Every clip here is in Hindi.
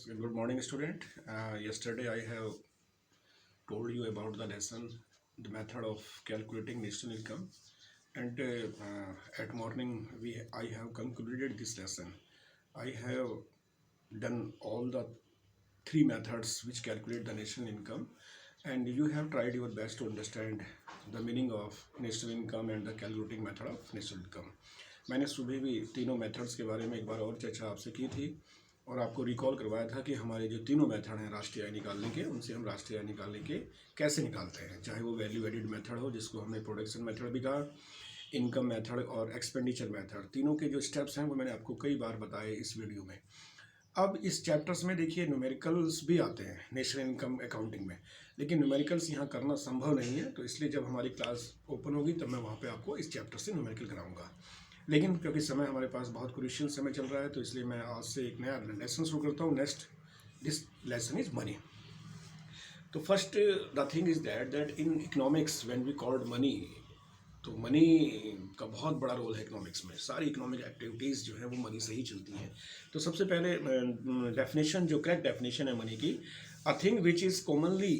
Good morning, student. Yesterday I have told you about the lesson, the method of calculating national income, and at morning I have concluded this lesson. I have done all the three methods which calculate the national income, and you have tried your best to understand the meaning of national income and the calculating method of national income. मैंने सुबह भी तीनों मेथड्स के बारे में एक बार और चर्चा आपसे की थी और आपको रिकॉल करवाया था कि हमारे जो तीनों मेथड हैं राष्ट्रीय आय निकालने के, उनसे हम राष्ट्रीय आय निकालने के कैसे निकालते हैं, चाहे वो वैल्यू एडिड मेथड हो जिसको हमने प्रोडक्शन मेथड भी कहा, इनकम मेथड और एक्सपेंडिचर मेथड। तीनों के जो स्टेप्स हैं वो मैंने आपको कई बार बताए इस वीडियो में। अब इस चैप्टर्स में देखिए न्यूमेरिकल्स भी आते हैं नेशनल इनकम अकाउंटिंग में, लेकिन न्यूमेरिकल्स यहाँ करना संभव नहीं है, तो इसलिए जब हमारी क्लास ओपन होगी तब मैं वहाँ पे आपको इस चैप्टर से न्यूमेरिकल कराऊंगा। लेकिन क्योंकि समय हमारे पास बहुत क्रूशियल समय चल रहा है, तो इसलिए मैं आज से एक नया लेसन शुरू करता हूँ। This lesson is money. तो first the thing is that in economics when we called money, तो मनी का बहुत बड़ा रोल है इकोनॉमिक्स में। सारी इकोनॉमिक एक्टिविटीज़ जो है वो मनी से ही चलती हैं। तो सबसे पहले डेफिनेशन, जो करेक्ट डेफिनेशन है मनी की, a thing which is commonly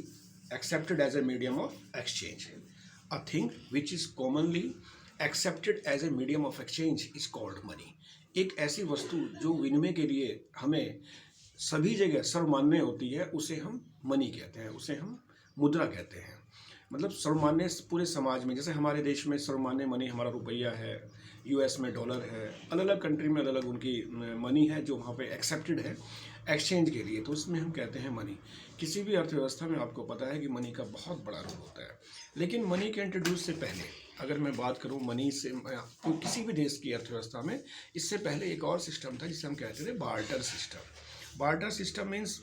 accepted as a medium of exchange. A thing which is commonly accepted as a medium of exchange is called money. एक ऐसी वस्तु जो विनिमय के लिए हमें सभी जगह सर्वमान्य होती है, उसे हम मनी कहते हैं, उसे हम मुद्रा कहते हैं। मतलब सर्वमान्य पूरे समाज में, जैसे हमारे देश में सर्वमान्य मनी हमारा रुपया है, यूएस में डॉलर है, अलग अलग कंट्री में अलग अलग उनकी मनी है जो वहाँ पे एक्सेप्टेड है एक्सचेंज के लिए, तो उसमें हम कहते हैं मनी। किसी भी अर्थव्यवस्था में आपको पता है कि मनी का बहुत बड़ा रोल होता है। लेकिन मनी के इंट्रोड्यूस से पहले अगर मैं बात करूं मनी से, तो किसी भी देश की अर्थव्यवस्था में इससे पहले एक और सिस्टम था जिसे हम कहते थे barter system. Barter system means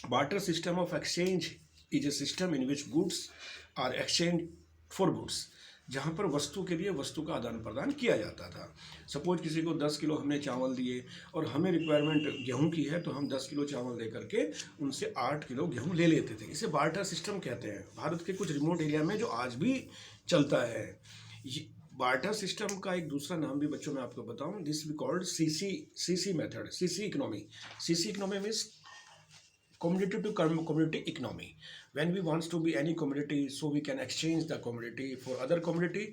barter system of exchange is a system in which goods are exchange for goods, जहाँ पर वस्तु के लिए वस्तु का आदान प्रदान किया जाता था। सपोज किसी को 10 किलो हमने चावल दिए और हमें रिक्वायरमेंट गेहूं की है, तो हम 10 किलो चावल दे करके उनसे 8 किलो गेहूं ले लेते थे। इसे बार्टर सिस्टम कहते हैं। भारत के कुछ रिमोट एरिया में जो आज भी चलता है। बार्टर सिस्टम का एक दूसरा नाम भी बच्चों में आपको बताऊं, this we called CC method, CC economy. CC economy means commodity to commodity economy. When we wants to be any commodity, so we can exchange the commodity for other commodity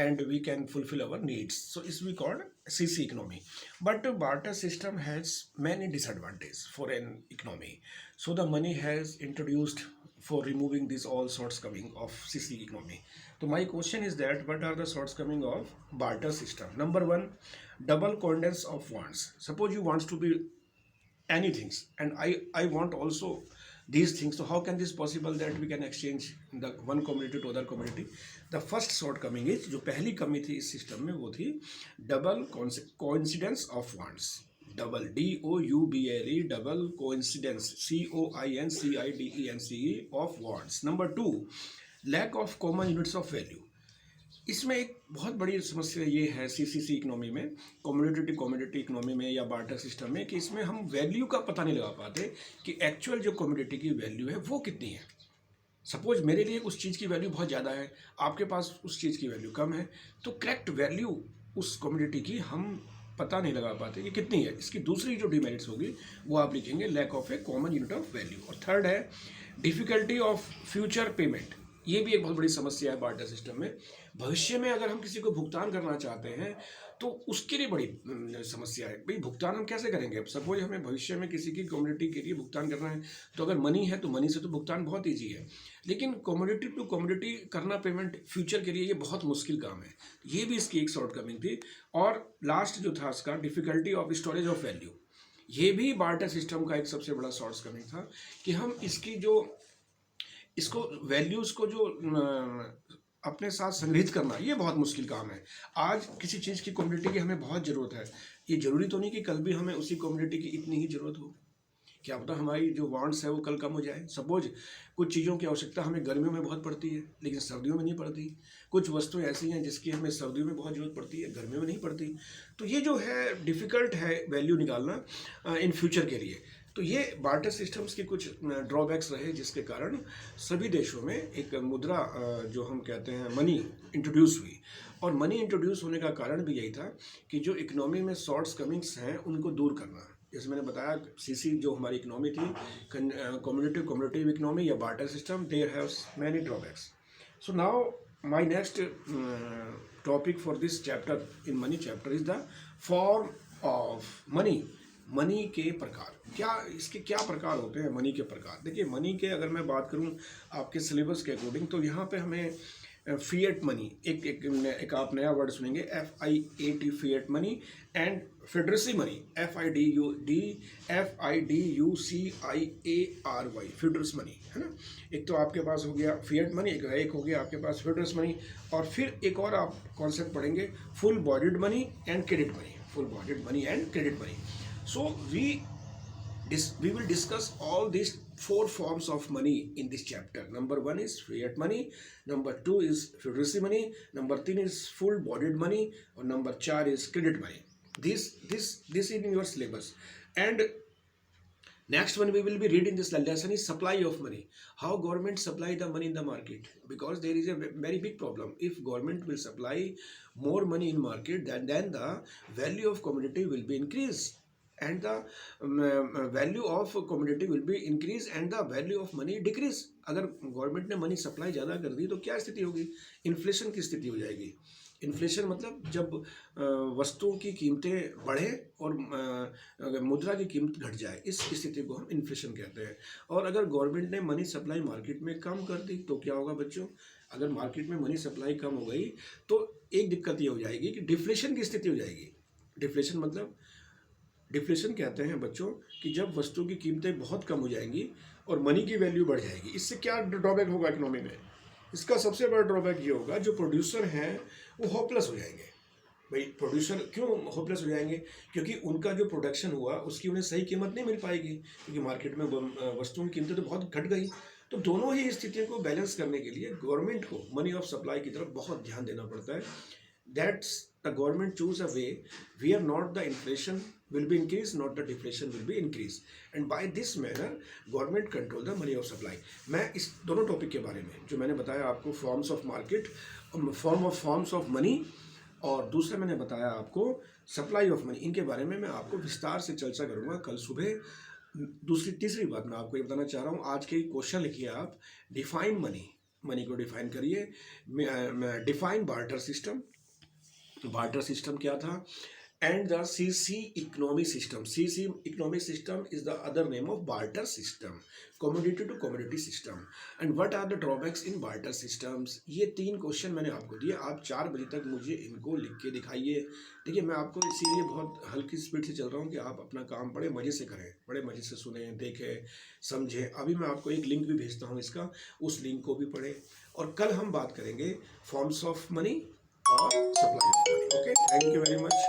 and we can fulfill our needs. So it's we called CC economy. But barter system has many disadvantages for an economy. So the money has introduced for removing these all shortcoming of CC economy. So my question is that what are the shortcoming of barter system? Number one, double coincidence of wants. Suppose you wants to be any things and I want also these things, so how can this possible that we can exchange the one commodity to other commodity? The first shortcoming is, जो पहली कमी थी इस सिस्टम में वो थी double coincidence of wants. Double DOUBLE double coincidence COINCIDENCE of wants. Number two, lack of common units of value. इसमें एक बहुत बड़ी समस्या ये है सीसीसी इकोनॉमी में, कम्युनिटी टू कम्युनिटी इकोनॉमी में या बार्टर सिस्टम में, कि इसमें हम वैल्यू का पता नहीं लगा पाते कि एक्चुअल जो कम्युनिटी की वैल्यू है वो कितनी है। सपोज मेरे लिए उस चीज़ की वैल्यू बहुत ज़्यादा है, आपके पास उस चीज़ की वैल्यू कम है, तो करेक्ट वैल्यू उस कम्युनिटी की हम पता नहीं लगा पाते कि कितनी है। इसकी दूसरी जो डिमेरिट्स होगी वो आप लिखेंगे lack of a common unit of value. और थर्ड है डिफ़िकल्टी ऑफ फ्यूचर पेमेंट। ये भी एक बहुत बड़ी समस्या है बार्टर सिस्टम में। भविष्य में अगर हम किसी को भुगतान करना चाहते हैं तो उसके लिए बड़ी समस्या है। भाई भुगतान हम कैसे करेंगे? सपोज हमें भविष्य में किसी की कम्युनिटी के लिए भुगतान करना है, तो अगर मनी है तो मनी से तो भुगतान बहुत ईजी है, लेकिन कम्युनिटी टू कम्युनिटी करना पेमेंट फ्यूचर के लिए ये बहुत मुश्किल काम है। ये भी इसकी एक शॉर्टकमिंग थी। और लास्ट जो था इसका difficulty of storage of value, ये भी बार्टर सिस्टम का एक सबसे बड़ा शॉर्टकमिंग था कि हम इसको वैल्यूज़ को जो अपने साथ संग्रहित करना, ये बहुत मुश्किल काम है। आज किसी चीज़ की कम्युनिटी की हमें बहुत ज़रूरत है, ये ज़रूरी तो नहीं कि कल भी हमें उसी कम्युनिटी की इतनी ही ज़रूरत हो। क्या पता हमारी जो वांट्स है वो कल कम हो जाए। सपोज कुछ चीज़ों की आवश्यकता हमें गर्मियों में बहुत पड़ती है लेकिन सर्दियों में नहीं पड़ती। कुछ वस्तुएं ऐसी हैं जिसकी हमें सर्दियों में बहुत ज़रूरत पड़ती है, गर्मियों में नहीं पड़ती। तो ये जो है डिफ़िकल्ट है वैल्यू निकालना इन फ्यूचर के लिए। तो ये बार्टर सिस्टम्स के कुछ ड्रॉबैक्स रहे, जिसके कारण सभी देशों में एक मुद्रा जो हम कहते हैं मनी इंट्रोड्यूस हुई। और मनी इंट्रोड्यूस होने का कारण भी यही था कि जो इकोनॉमी में शॉर्ट्स कमिंग्स हैं उनको दूर करना। जैसे मैंने बताया सीसी जो हमारी इकोनॉमी थी, कम्युनिटिव इकोनॉमी या barter system, there have many drawbacks. So now my next topic for this chapter in money chapter is the form of money. Money के प्रकार, क्या इसके क्या प्रकार होते हैं मनी के प्रकार. देखिए मनी के अगर मैं बात करूं आपके सिलेबस के अकॉर्डिंग, तो यहाँ पे हमें फिएट मनी, एक आप नया वर्ड सुनेंगे, FIAT fiat money, and fiduciary money, FIDUCIARY fiduciary money, है ना. एक तो आपके पास हो गया फिएट मनी, एक हो गया आपके पास फेडरस मनी, और फिर एक और आप कॉन्सेप्ट पढ़ेंगे full bodied money and credit money. Full bodied money and credit money. So we will discuss all these four forms of money in this chapter. Number 1 is fiat money, number 2 is fiduciary money, number 3 is full bodied money, or number 4 is credit money. This is in your syllabus. And next one we will be reading this lesson is supply of money. How government supply the money in the market, because there is a very big problem. If government will supply more money in market, then the value of commodity will be increased, and the value of commodity will be increase and the value of money decrease. अगर गवर्नमेंट ने मनी सप्लाई ज़्यादा कर दी तो क्या स्थिति होगी, इन्फ्लेशन की स्थिति हो जाएगी. इन्फ्लेशन मतलब जब वस्तुओं की कीमतें बढ़े और मुद्रा की कीमत घट जाए, इस स्थिति को हम इन्फ्लेशन कहते हैं. और अगर गवर्नमेंट ने मनी सप्लाई मार्केट में कम कर दी तो क्या होगा बच्चों, अगर मार्केट में मनी सप्लाई कम हो गई तो एक दिक्कत ये हो जाएगी कि डिफ्लेशन की स्थिति हो जाएगी. डिफ्लेशन मतलब, डिफ्लेशन कहते हैं बच्चों कि जब वस्तु की कीमतें बहुत कम हो जाएंगी और मनी की वैल्यू बढ़ जाएगी. इससे क्या ड्रॉबैक होगा इकोनॉमी में, इसका सबसे बड़ा ड्रॉबैक ये होगा जो प्रोड्यूसर हैं वो होपलेस हो जाएंगे. भाई प्रोड्यूसर क्यों होपलेस हो जाएंगे, क्योंकि उनका जो प्रोडक्शन हुआ उसकी उन्हें सही कीमत नहीं मिल पाएगी, क्योंकि मार्केट में वस्तुओं की कीमतें तो बहुत घट गई. तो दोनों ही स्थितियों को बैलेंस करने के लिए गवर्नमेंट को मनी ऑफ सप्लाई की तरफ बहुत ध्यान देना पड़ता है. That's the government choose a way where not the inflation will be increased, not the deflation will be increased, and by this manner government control the money of supply. मैं इस दोनों टॉपिक के बारे में जो मैंने बताया आपको, forms of market, forms of money, और दूसरा मैंने बताया आपको सप्लाई ऑफ मनी, इनके बारे में मैं आपको विस्तार से चर्चा करूँगा कल सुबह. तीसरी बात मैं आपको ये बताना चाह रहा हूँ, आज के क्वेश्चन लिखिए आप, डिफाइन मनी, मनी को डिफाइन करिए. Define barter system, barter system क्या था, and the CC economic system. CC economic system is the other name of barter system, commodity to commodity system, and what are the drawbacks in barter systems. ये 3 क्वेश्चन मैंने आपको दिए, आप 4 बजे तक मुझे इनको लिख के दिखाइए. देखिए मैं आपको इसीलिए बहुत हल्की स्पीड से चल रहा हूँ कि आप अपना काम बड़े मज़े से करें, बड़े मज़े से सुने, देखें, समझें. अभी मैं आपको एक लिंक भी भेजता हूँ इसका, उस लिंक को भी पढ़ें. और कल हम बात करेंगे फॉर्म्स ऑफ मनी और supply of money. Okay, thank you very much.